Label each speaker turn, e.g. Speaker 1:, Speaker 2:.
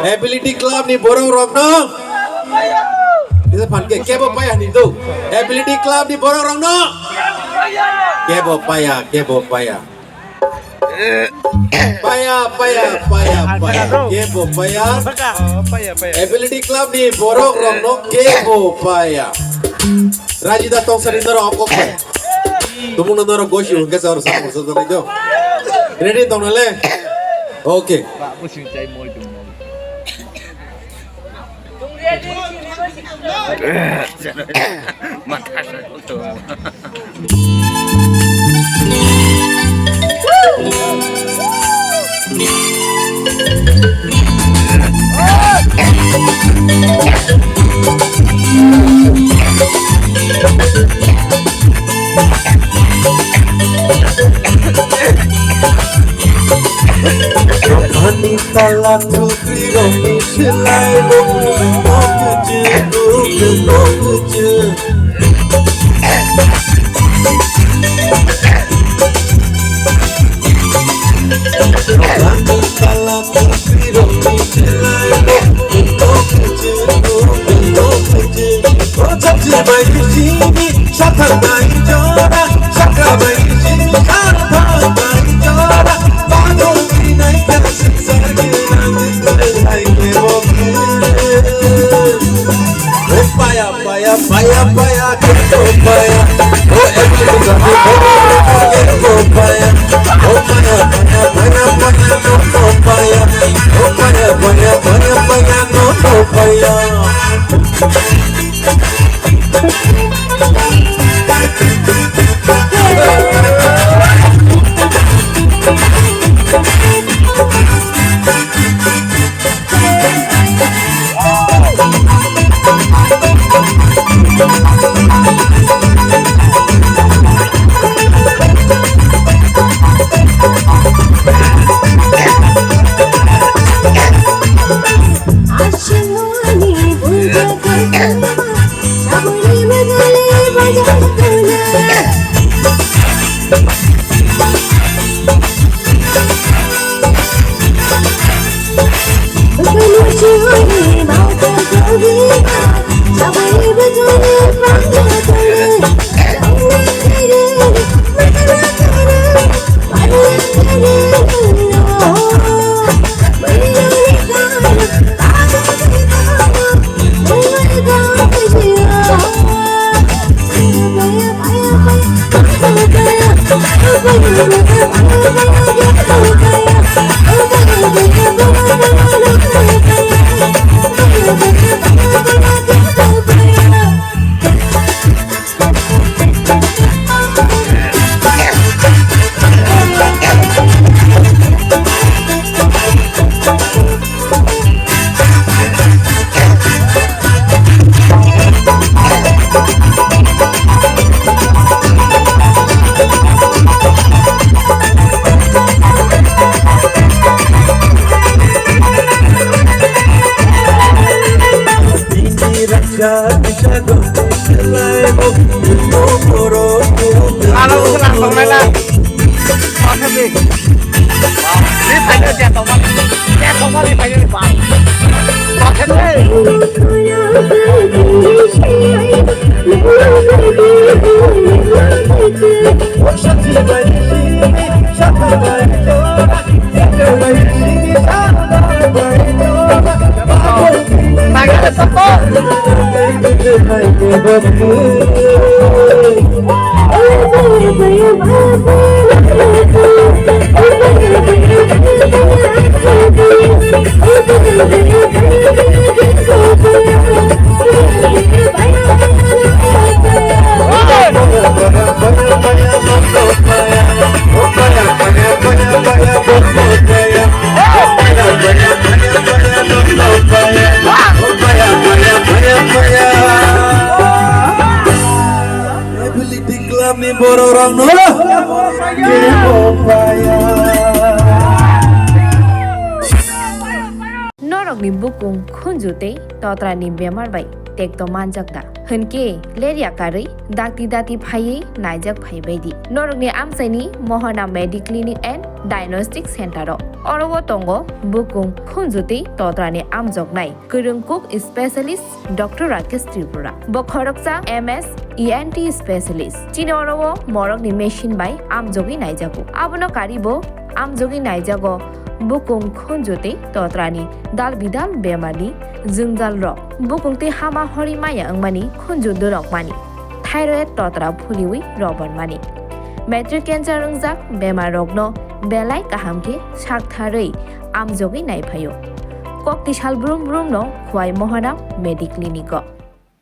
Speaker 1: Ability Club ni borong rong no. Kita pan kebo payah ni tu. Ability Club ni borong rong no. Kebo payah. Kebo payah. Ability Club ni borong rong no kebo payah. Raji datang serindar aku payah. Tumung nandara goshi unke sahur sama saudara itu. Ready tong nale? Oke.
Speaker 2: Pak pusing cai mau itu. Makasih untuk.
Speaker 1: Wanita laku piromi selai boku keje. Wanita laku piromi selai boku keje. Ocap jibai sini, sakar bai jora, sakar bai sini, karta bai jora. Bago binay kasi sa ginamit ay keboki. Oh paya, kebo paya. Oh everything got me kebo paya. Oh paya, no paya. Oh paya, no paya. Bororong no,
Speaker 3: Norok ni bukung khunjute totra ni bemar bai. टेक्टो मानजाकदा होनके लेरिया कारै दाति फायै नायजाक फायबायदि नरगनि आमसाइनि महना medi clinic and diagnostic centre अरवो तंगो बुकुं खुनजुति तोत्रानि आमजगनाय गोरोंकुक स्पेशलिस्ट डॉक्टर राकेश त्रिपुरा बखरकसा एमएस ENT स्पेशलिस्ट चिनि अरवो मरगनि मेशिन बाय आमजगि नायजागो आबनो कारिबो आमजगि नायजागो बुकुं खुनजुति तोत्रानि दाल बिदाल बेमारनि जोंजाल रक बुकुंति हामा हरि माया अंगमानि खुनजुदु रकमानि थायरয়েড तोत्रा फुलिवि रबन मानि मेट्रिक कैंसर रंजाक बेमार रगनो बेलाय काहामके साकथारै आमजगि नायफायो कक्ति साल ब्रुम ब्रुम नो खुवाय महना मेडि क्लिनिक